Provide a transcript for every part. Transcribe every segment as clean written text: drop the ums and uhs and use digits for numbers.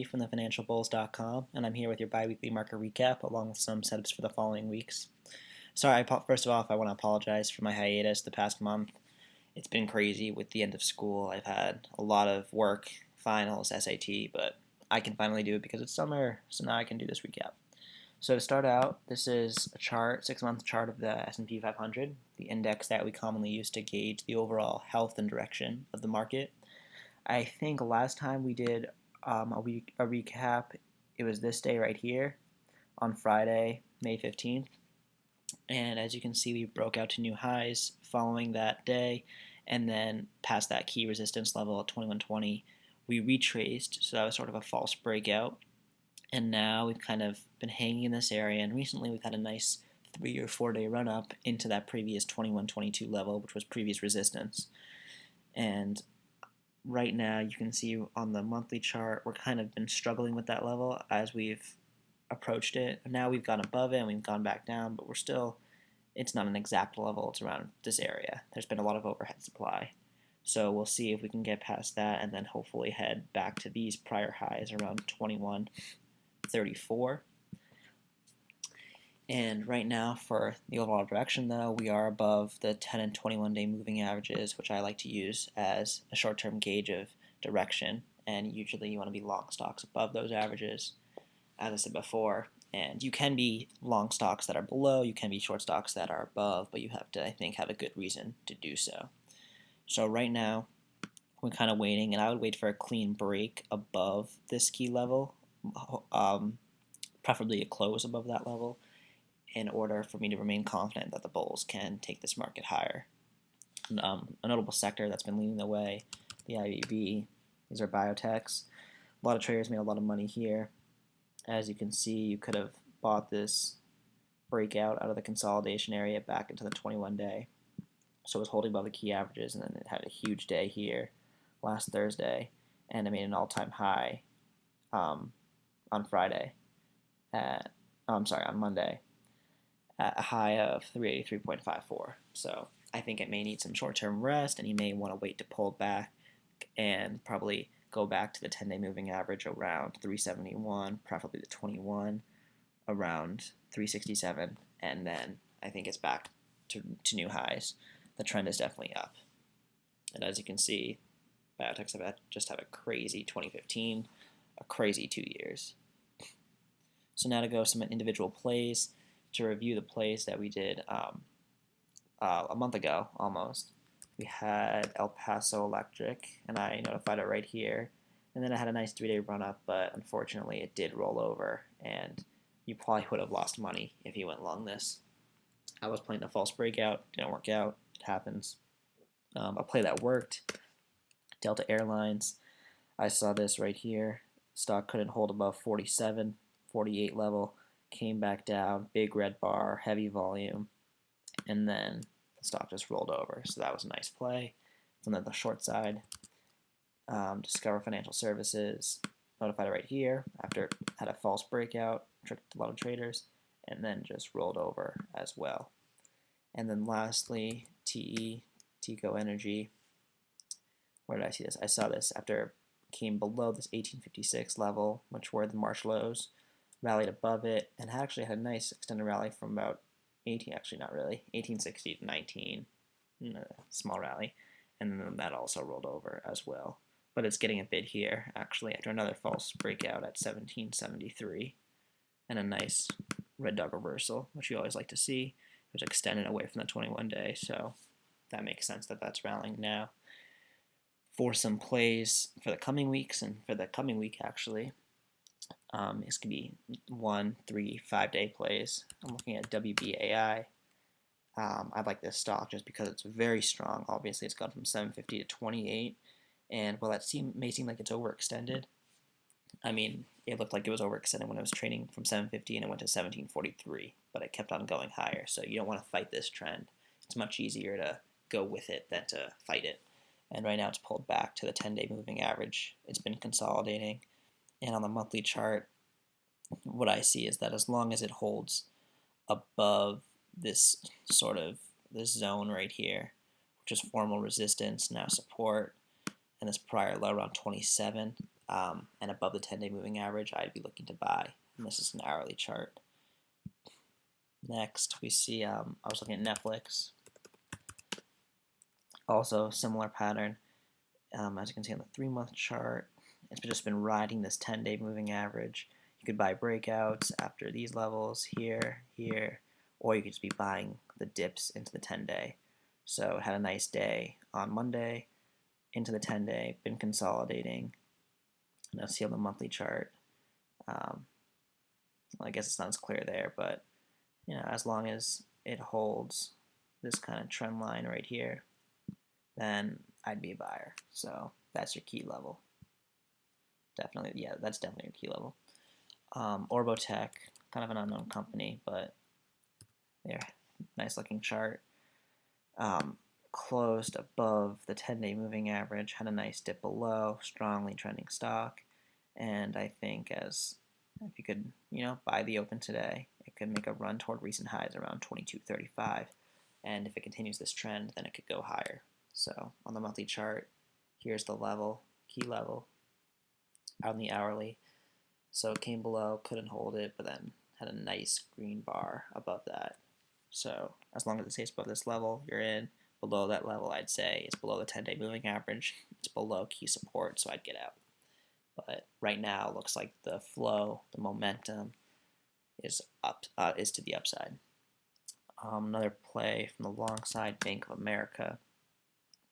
from thefinancialbulls.com, and I'm here with your bi-weekly market recap along with some setups for the following weeks. Sorry, first of all, I want to apologize for my hiatus the past month. It's been crazy with the end of school. I've had a lot of work, finals, SAT, but I can finally do it because it's summer, so now I can do this recap. So to start out, this is a chart, 6-month chart of the S&P 500, the index that we commonly use to gauge the overall health and direction of the market. I think last time we did a recap, it was this day right here on Friday, May 15th. And as you can see, we broke out to new highs following that day, and then past that key resistance level at 2120, we retraced, so that was sort of a false breakout. And now we've kind of been hanging in this area, and recently we've had a nice 3 or 4 day run up into that previous 2122 level, which was previous resistance. And right now you can see on the monthly chart we're kind of been struggling with that level as we've approached it. Now we've gone above it and we've gone back down, but it's not an exact level. It's around this area. There's been a lot of overhead supply. So we'll see if we can get past that and then hopefully head back to these prior highs around 2134. And right now for the overall direction though, we are above the 10 and 21 day moving averages, which I like to use as a short-term gauge of direction. And usually you want to be long stocks above those averages, as I said before. And you can be long stocks that are below, you can be short stocks that are above, but you have to, I think, have a good reason to do so. So right now, we're kind of waiting, and I would wait for a clean break above this key level, preferably a close above that level, in order for me to remain confident that the bulls can take this market higher. A notable sector that's been leading the way, the IVB, these are biotechs. A lot of traders made a lot of money here. As you can see, you could have bought this breakout out of the consolidation area back into the 21 day. So it was holding above the key averages, and then it had a huge day here last Thursday, and it made an all-time high on Friday. On Monday, at a high of 383.54. So I think it may need some short-term rest, and you may want to wait to pull back and probably go back to the 10-day moving average around 371, preferably the 21, around 367, and then I think it's back to new highs. The trend is definitely up. And as you can see, biotechs have just had a crazy 2015, a crazy 2 years. So now to go some individual plays, to review the plays that we did a month ago almost. We had El Paso Electric, and I notified it right here. And then I had a nice 3-day run up, but unfortunately it did roll over, and you probably would have lost money if you went long this. I was playing a false breakout, didn't work out, it happens. A play that worked, Delta Airlines. I saw this right here. Stock couldn't hold above 47, 48 level, came back down, big red bar, heavy volume, and then the stock just rolled over. So that was a nice play. From the short side, Discover Financial Services, notified it right here after it had a false breakout, tricked a lot of traders, and then just rolled over as well. And then lastly, TECO Energy. Where did I see this? I saw this after it came below this 1856 level, which were the March lows, rallied above it, and actually had a nice extended rally from about 1860 to 19, small rally, and then that also rolled over as well. But it's getting a bid here, actually, after another false breakout at 1773, and a nice red dog reversal, which you always like to see. It was extended away from the 21 day, so that makes sense that that's rallying now. For some plays for the coming weeks, and for the coming week actually, this could be 1, 3, 5 day plays. I'm looking at WBAI. I like this stock just because it's very strong. Obviously, it's gone from 750 to 28, and while that may seem like it's overextended, I mean, it looked like it was overextended when it was trading from 750 and it went to 1743, but it kept on going higher. So you don't want to fight this trend. It's much easier to go with it than to fight it. And right now it's pulled back to the 10-day moving average. It's been consolidating. And on the monthly chart, what I see is that as long as it holds above this zone right here, which is formal resistance, now support, and this prior low around 27, and above the 10-day moving average, I'd be looking to buy. And this is an hourly chart. Next, we see, I was looking at Netflix. Also, similar pattern. As you can see on the 3-month chart, it's just been riding this 10-day moving average. You could buy breakouts after these levels, here, here, or you could just be buying the dips into the 10-day. So it had a nice day on Monday, into the 10-day, been consolidating. Now see on the monthly chart. Well, I guess it's not as clear there, but as long as it holds this kind of trend line right here, then I'd be a buyer. So that's your key level. Definitely, yeah, that's definitely your key level. Orbotech, kind of an unknown company, but they're nice looking chart. Closed above the 10-day moving average, had a nice dip below, strongly trending stock, and I think if you could, buy the open today, it could make a run toward recent highs around 22.35, and if it continues this trend, then it could go higher. So on the monthly chart, here's the level, key level, on the hourly. So it came below, couldn't hold it, but then had a nice green bar above that. So as long as it stays above this level, you're in. Below that level, I'd say it's below the 10-day moving average. It's below key support, so I'd get out. But right now, it looks like the flow, the momentum, is to the upside. Another play from the long side, Bank of America.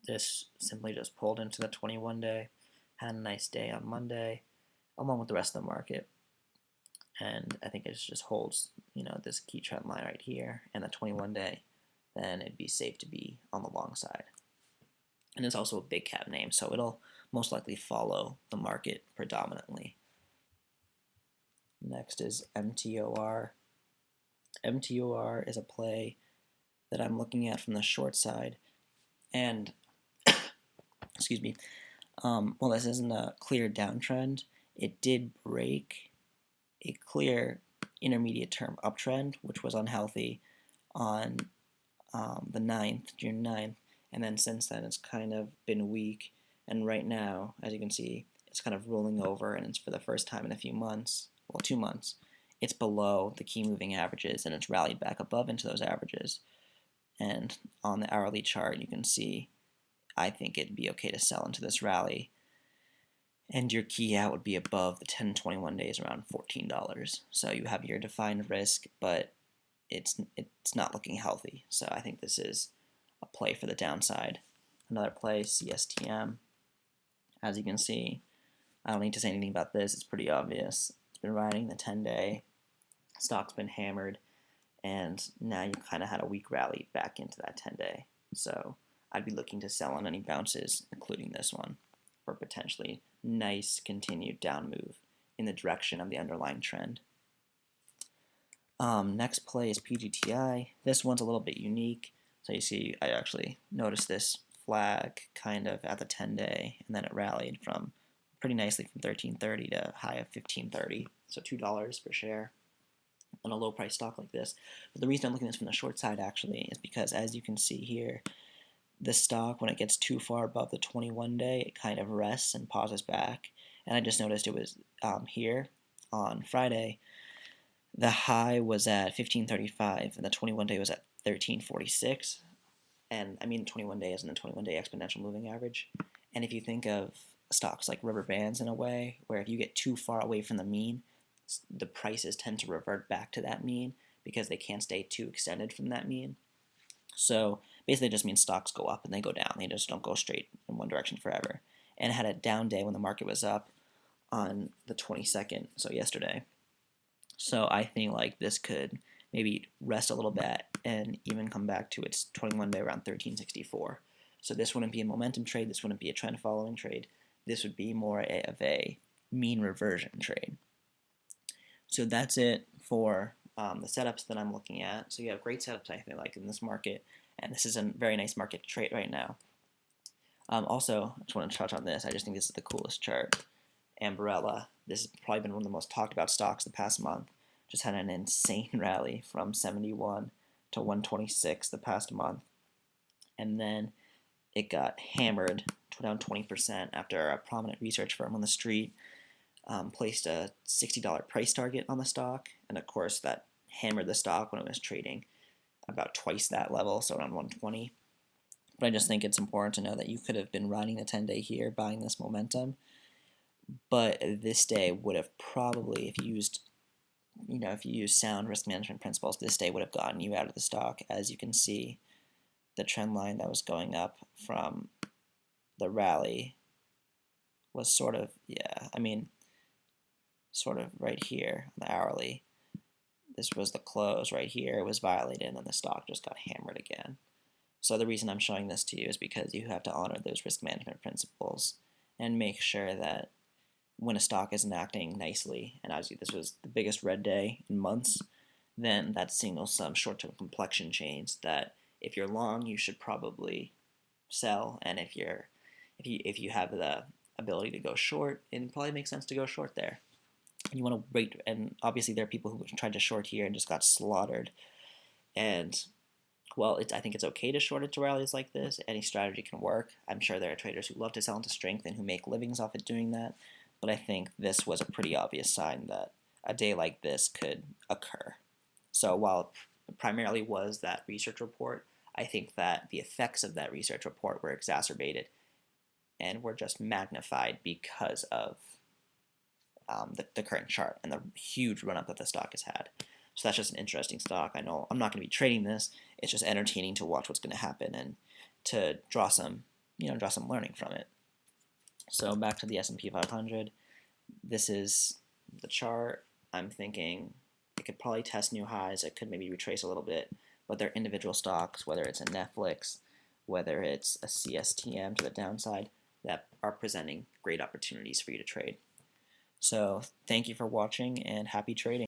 This simply just pulled into the 21-day, had a nice day on Monday, along with the rest of the market. And I think it just holds, this key trend line right here and the 21-day, then it'd be safe to be on the long side. And it's also a big cap name, so it'll most likely follow the market predominantly. Next is MTOR. MTOR is a play that I'm looking at from the short side, and excuse me, well, this isn't a clear downtrend. It did break a clear intermediate term uptrend, which was unhealthy on the 9th, June 9th, and then since then it's kind of been weak, and right now, as you can see, it's kind of rolling over, and it's for the first time in a few months, well, 2 months, it's below the key moving averages, and it's rallied back above into those averages. And on the hourly chart, you can see, I think it'd be okay to sell into this rally, and your key out would be above the 10-21 days around $14. So you have your defined risk, but it's not looking healthy. So I think this is a play for the downside. Another play, CSTM. As you can see, I don't need to say anything about this. It's pretty obvious. It's been riding the 10-day. Stock's been hammered, and now you kind of had a weak rally back into that 10-day. So I'd be looking to sell on any bounces, including this one, for potentially nice continued down move in the direction of the underlying trend. Next play is PGTI. This one's a little bit unique. So you see, I actually noticed this flag kind of at the 10-day, and then it rallied from pretty nicely from 13.30 to a high of 15.30, so $2 per share on a low price stock like this. But the reason I'm looking at this from the short side actually is because, as you can see here, the stock, when it gets too far above the 21-day, it kind of rests and pauses back. And I just noticed it was here on Friday. The high was at 15.35, and the 21-day was at 13.46. And I mean, the 21-day isn't a 21-day exponential moving average. And if you think of stocks like rubber bands in a way, where if you get too far away from the mean, the prices tend to revert back to that mean because they can't stay too extended from that mean. So basically, it just means stocks go up and they go down. They just don't go straight in one direction forever. And it had a down day when the market was up on the 22nd, so yesterday. So I think like this could maybe rest a little bit and even come back to its 21-day around 13.64. So this wouldn't be a momentum trade. This wouldn't be a trend following trade. This would be more of a mean reversion trade. So that's it for the setups that I'm looking at. So you have great setups, I think, like in this market, and this is a very nice market to trade right now. Also, I just want to touch on this. I just think this is the coolest chart. Ambarella. This has probably been one of the most talked about stocks the past month. Just had an insane rally from 71 to 126 the past month, and then it got hammered down 20% after a prominent research firm on the street placed a $60 price target on the stock, and of course that hammered the stock when it was trading about twice that level, so around 120. But I just think it's important to know that you could have been riding the 10-day here, buying this momentum, but this day would have probably, if you used sound risk management principles, this day would have gotten you out of the stock. As you can see, the trend line that was going up from the rally was sort of right here, the hourly. This was the close right here. It was violated, and then the stock just got hammered again. So the reason I'm showing this to you is because you have to honor those risk management principles and make sure that when a stock isn't acting nicely, and obviously this was the biggest red day in months, then that signals some short-term complexion change that if you're long, you should probably sell, and if you have the ability to go short, it probably makes sense to go short there. And you want to wait, and obviously there are people who tried to short here and just got slaughtered. And well, I think it's okay to short into rallies like this. Any strategy can work. I'm sure there are traders who love to sell into strength and who make livings off it doing that. But I think this was a pretty obvious sign that a day like this could occur. So while it primarily was that research report, I think that the effects of that research report were exacerbated and were just magnified because of the current chart and the huge run-up that the stock has had. So that's just an interesting stock. I know I'm not going to be trading this. It's just entertaining to watch what's going to happen and to draw some learning from it. So back to the S&P 500. This is the chart. I'm thinking it could probably test new highs. It could maybe retrace a little bit, but they're individual stocks, whether it's a Netflix, whether it's a CSTM to the downside, that are presenting great opportunities for you to trade. So thank you for watching and happy trading.